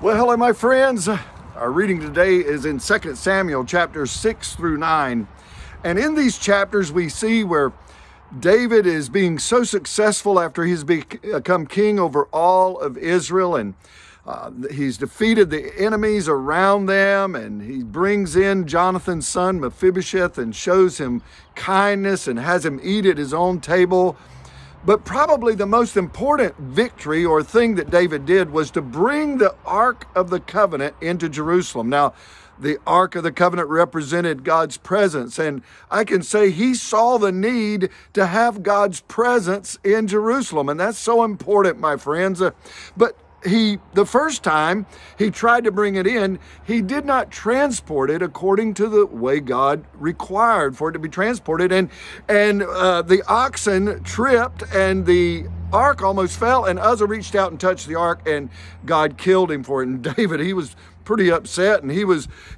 Well, hello, my friends. Our reading today is in 2 Samuel chapters 6 through 9. And in these chapters, we see where David is being so successful after he's become king over all of Israel. And he's defeated the enemies around them. And he brings in Jonathan's son, Mephibosheth, and shows him kindness and has him eat at his own table. But probably the most important victory or thing that David did was to bring the Ark of the Covenant into Jerusalem. Now, the Ark of the Covenant represented God's presence, and I can say he saw the need to have God's presence in Jerusalem, and that's so important, my friends. But the first time he tried to bring it in, he did not transport it according to the way God required for it to be transported. And the oxen tripped and the ark almost fell, and Uzzah reached out and touched the ark, and God killed him for it. And David, he was pretty upset, and he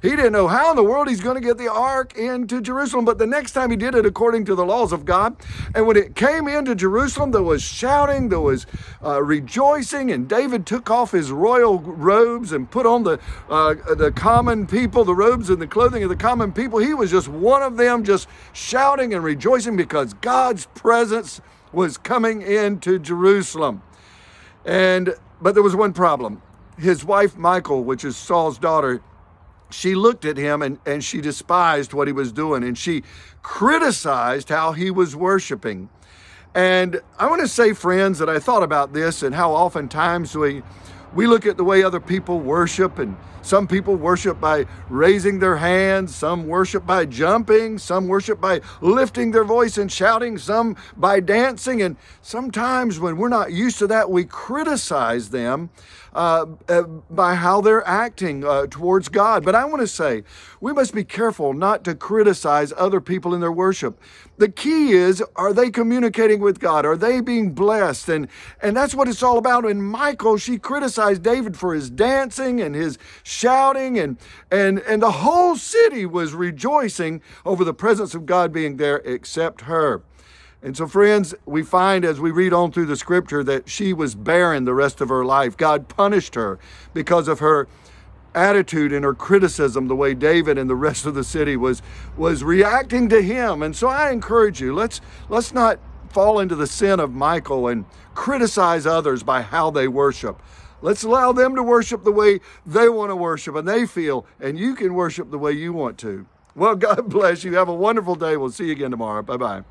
didn't know how in the world he's going to get the ark into Jerusalem. But the next time he did it according to the laws of God, and when it came into Jerusalem, there was shouting, there was rejoicing, and David took off his royal robes and put on the common people, the robes and the clothing of the common people. He was just one of them, just shouting and rejoicing because God's presence was coming into Jerusalem. But there was one problem. His wife, Michal, which is Saul's daughter, she looked at him and she despised what he was doing, and she criticized how he was worshiping. And I want to say, friends, that I thought about this and how oftentimes we look at the way other people worship, and some people worship by raising their hands, some worship by jumping, some worship by lifting their voice and shouting, some by dancing. And sometimes when we're not used to that, we criticize them by how they're acting towards God. But I want to say, we must be careful not to criticize other people in their worship. The key is, are they communicating with God? Are they being blessed? And that's what it's all about. And Michal, she criticized David for his dancing and his shouting, and the whole city was rejoicing over the presence of God being there except her. And so, friends, we find as we read on through the scripture that she was barren the rest of her life. God punished her because of her attitude and her criticism, the way David and the rest of the city was reacting to him. And so I encourage you, let's not fall into the sin of Michal and criticize others by how they worship. Let's allow them to worship the way they want to worship and they feel, and you can worship the way you want to. Well, God bless you. Have a wonderful day. We'll see you again tomorrow. Bye-bye.